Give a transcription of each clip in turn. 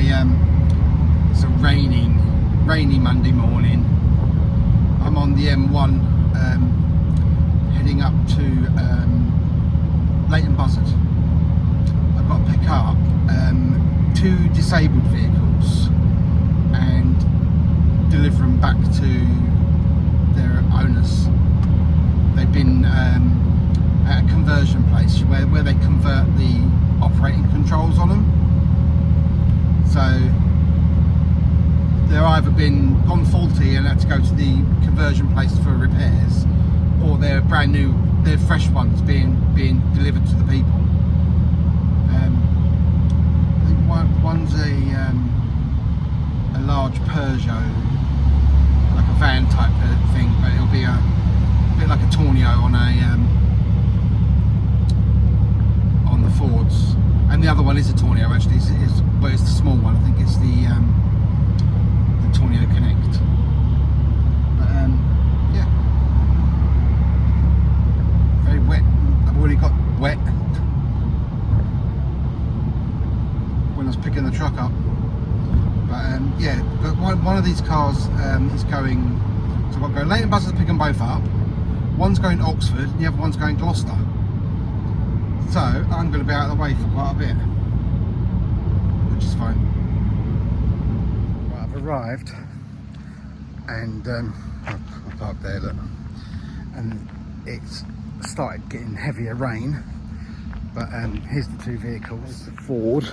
it's a rainy Monday morning. I'm on the M1 heading up to Leighton Buzzard. I've got to pick up 2 disabled vehicles and deliver them back to their owners. They've been at a conversion place where they convert the operating controls on them. So they're either gone faulty and had to go to the conversion place for repairs, or they're brand new, they're fresh ones being delivered to the people. I think one's a large Peugeot, like a van type thing, but it'll be a bit like a Tornado on the Fords, and the other one is a Tornado actually. It's the small one. I think it's the Tornado Connect. But yeah, very wet. I've already got wet when I was picking the truck up. But yeah, but one of these cars is going. So I've got to go Leighton Buzzard to pick them both up. One's going to Oxford and the other one's going to Gloucester. So I'm going to be out of the way for quite a bit, which is fine. Right, I've arrived and I'll park there, look, and it's started getting heavier rain. But here's the 2 vehicles, the Ford,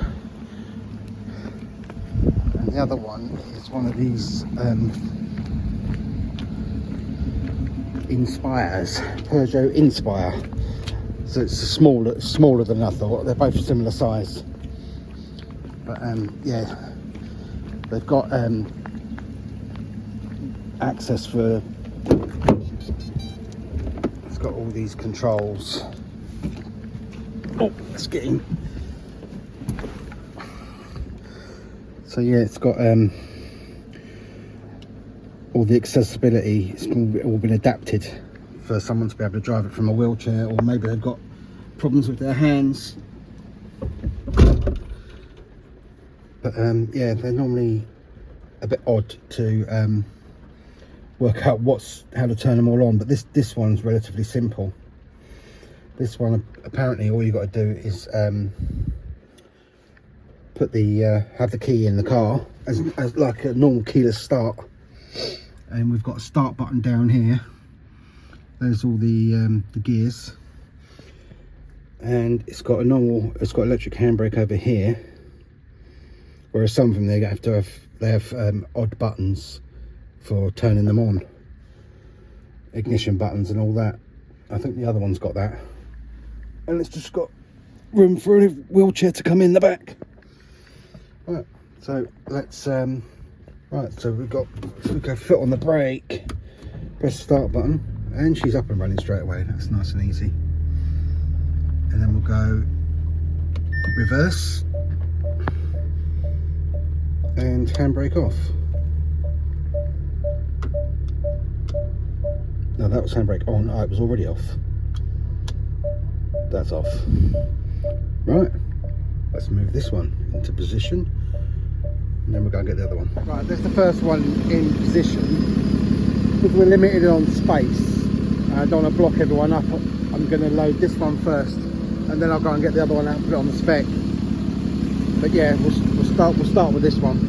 and the other one is one of these Inspires, Peugeot Inspire. So it's smaller than I thought. They're both similar size, but yeah, they've got access for. It's got all these controls. Oh, let's get in. So yeah, it's got all the accessibility. It's all been adapted for someone to be able to drive it from a wheelchair, or maybe they've got problems with their hands. But yeah, they're normally a bit odd to work out how to turn them all on, but this one's relatively simple. This one, apparently all you got to do is put have the key in the car as like a normal keyless start, and we've got a start button down here. There's all the gears, and it's got electric handbrake over here, whereas some of them they have odd buttons for turning them on, ignition buttons and all that. I think the other one's got that, and it's just got room for a wheelchair to come in the back. Right, so let's right, so we go foot on the brake, press the start button, and she's up and running straight away. That's nice and easy. And then we'll go reverse and handbrake off. No, that was handbrake on. Oh, it was already off. That's off. Right, let's move this one into position, and then we're going to get the other one. Right, there's the first one in position. Because we're limited on space, I don't want to block everyone up. I'm going to load this one first, and then I'll go and get the other one out and put it on the spec. But yeah, we'll start with this one.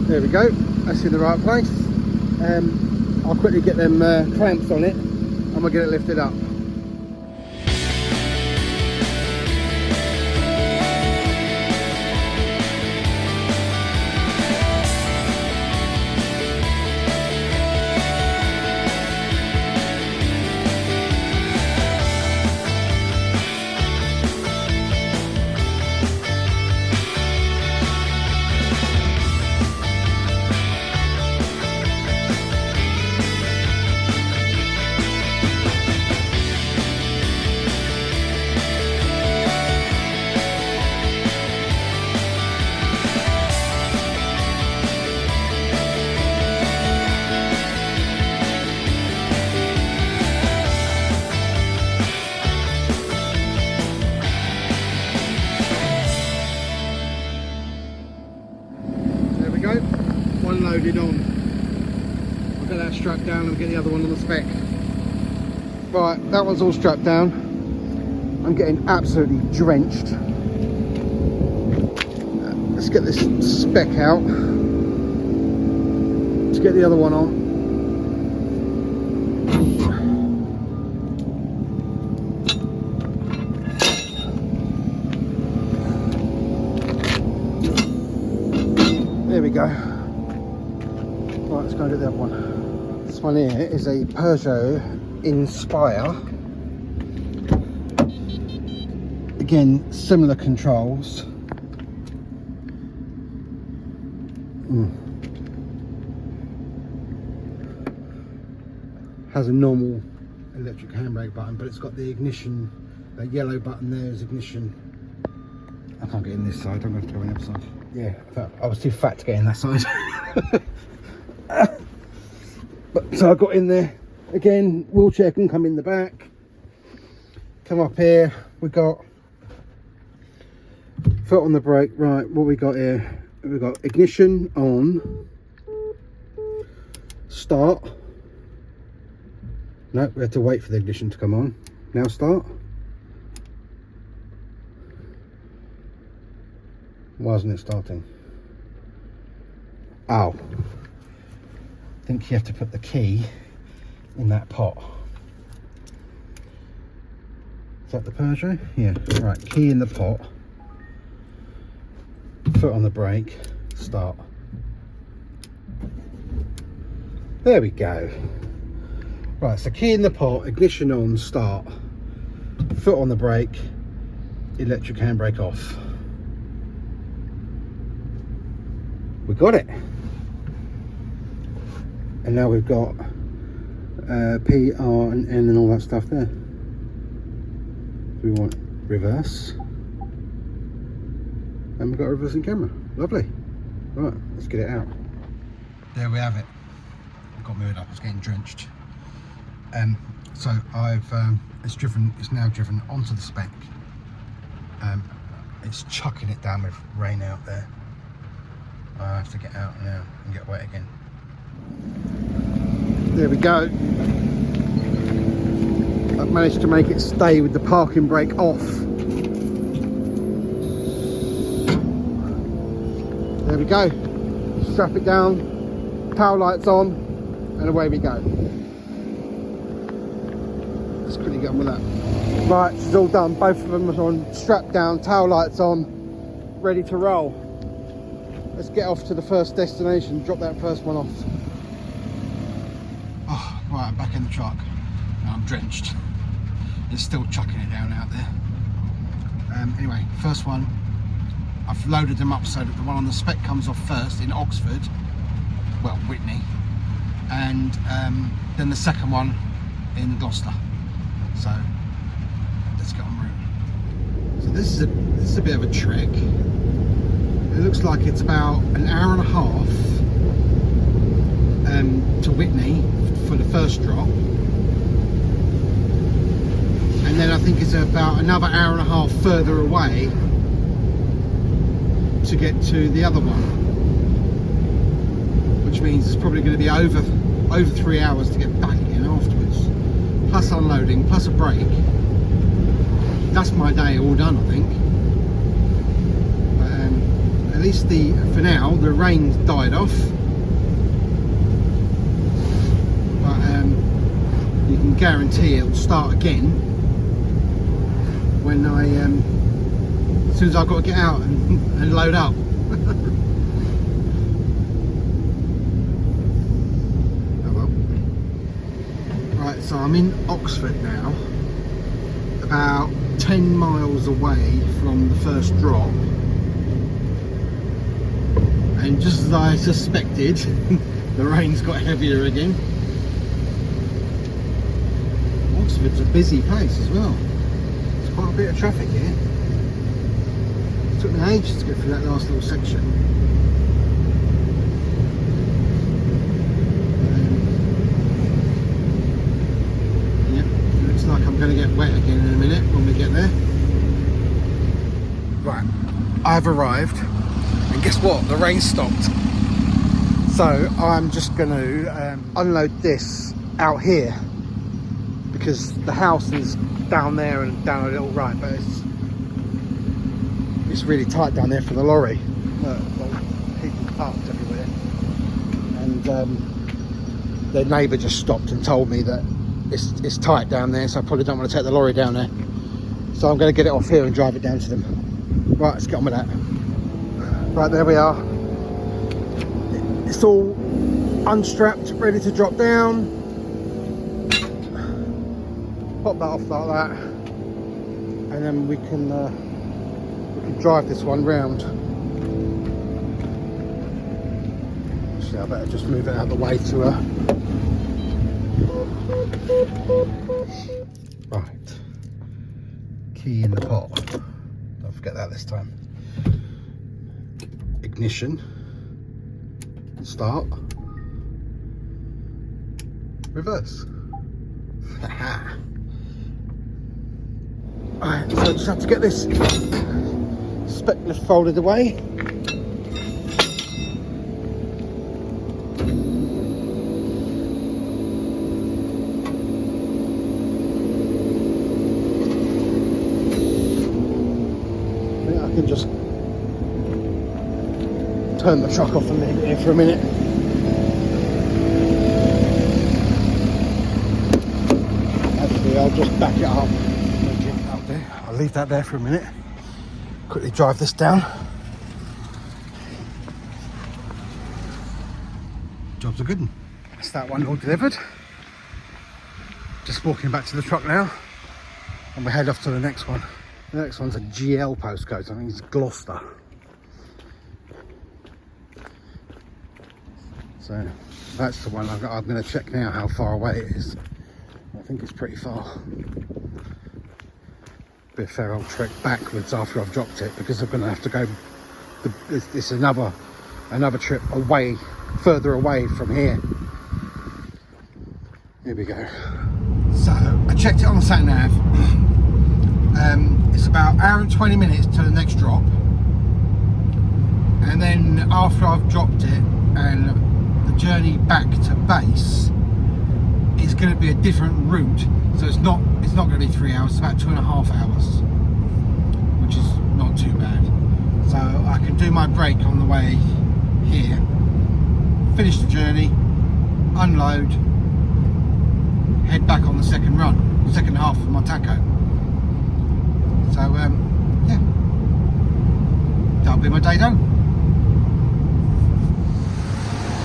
There we go, that's in the right place. I'll quickly get them clamps on it and we'll get it lifted up. unloaded on. I'll get that strapped down and get the other one on the spec. Right, that one's all strapped down. I'm getting absolutely drenched. Let's get this spec out to get the other one on. There we go. Right, let's go and do the other one. This one here is a Peugeot Inspire. Again, similar controls. Has a normal electric handbrake button, but it's got the ignition, the yellow button there is ignition. I can't get in this side, I'm going to have to go on the other side. Yeah, I was too fat to get in that side. But so I got in there. Again, wheelchair can come in the back. Come up here, we got foot on the brake. Right, what we got here? We've got ignition on, start. No, we have to wait for the ignition to come on. Now start. Why isn't it starting? Oh, I think you have to put the key in that pot. Is that the Peugeot? Yeah, right, key in the pot. Foot on the brake, start. There we go. Right, so key in the pot, ignition on, start. Foot on the brake, electric handbrake off. We got it. And now we've got P, R and N and all that stuff there. We want reverse. And we've got a reversing camera. Lovely. Right, let's get it out. There we have it. I've got moved up, it's getting drenched. So it's now driven onto the spec. It's chucking it down with rain out there. I have to get out now and get wet again. There we go. I've managed to make it stay with the parking brake off. There we go. Strap it down, tail lights on, and away we go. Let's quickly get on with that. Right, it's all done. Both of them are on, strapped down, tail lights on, ready to roll. Let's get off to the first destination, drop that first one off. Oh, right, I'm back in the truck. Now I'm drenched. It's still chucking it down out there. Anyway, first one, I've loaded them up so that the one on the spec comes off first in Oxford, well, Whitney, and then the second one in Gloucester. So let's get en route. So this is a bit of a trek. It looks like it's about an hour and a half to Whitney for the first drop, and then I think it's about another hour and a half further away to get to the other one, which means it's probably going to be over 3 hours to get back in afterwards, plus unloading, plus a break. That's my day all done, I think. At least for now the rain's died off, but you can guarantee it'll start again when as soon as I've got to get out and load up. Oh well. Right, so I'm in Oxford now, about 10 miles away from the first drop. And just as I suspected, the rain's got heavier again. Oxford's a busy place as well. There's quite a bit of traffic here. It took me ages to get through that last little section. Yep, looks like I'm going to get wet again in a minute when we get there. Right, I've arrived. And guess what? The rain stopped. So I'm just going to unload this out here because the house is down there and down a little right, but it's really tight down there for the lorry. People parked everywhere, and their neighbour just stopped and told me that it's tight down there, so I probably don't want to take the lorry down there. So I'm going to get it off here and drive it down to them. Right, let's get on with that. Right, there we are. It's all unstrapped, ready to drop down. Pop that off like that, and then we can drive this one round. Actually, I better just move it out of the way to right. Key in the pot. Don't forget that this time. Ignition. Start. Reverse. Alright, so I just have to get this spec lift folded away. I can just turn the truck off and leave it here for a minute. Actually, I'll just back it up. I'll leave that there for a minute. Quickly drive this down. Job's a good one. That's that one all delivered. Just walking back to the truck now, and we head off to the next one. The next one's a GL postcode, so I think it's Gloucester. So that's the one I'm going to check now how far away it is. I think it's pretty far. Be a fair old trek backwards after I've dropped it, because I'm going to have to go. It's another trip away, further away from here. Here we go. So I checked it on the sat nav. It's about an hour and 20 minutes to the next drop, and then after I've dropped it and the journey back to base is going to be a different route, so it's not going to be 3 hours. It's about 2.5 hours, which is not too bad. So I can do my break on the way here, finish the journey, unload, head back on the second half of my taco. So yeah, that'll be my day done.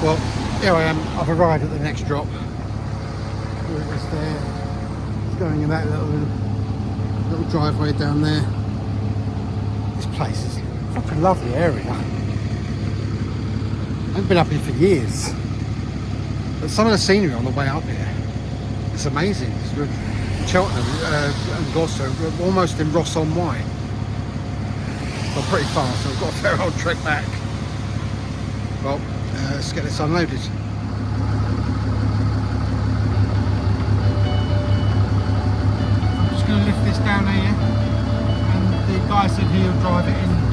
Well, here I am. I've arrived at the next drop. It was there. It's going in that little driveway down there. This place is such a lovely area. I haven't been up here for years, but some of the scenery on the way up here, it's amazing. It's Cheltenham and Gloucester, almost in Ross on Wye. Well, pretty far, so I've got a fair old trek back. Well, let's get this unloaded. I'm just going to lift this down here, and the guy said he'll drive it in.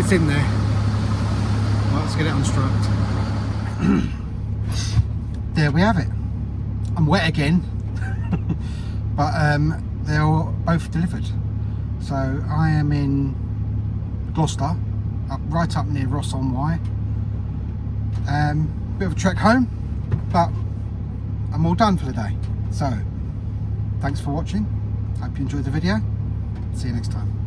It's in there. Right, let's get it unstrapped. There we have it. I'm wet again, but they're both delivered. So I am in Gloucester, right up near Ross-on-Wye. Bit of a trek home, but I'm all done for the day. So thanks for watching. Hope you enjoyed the video. See you next time.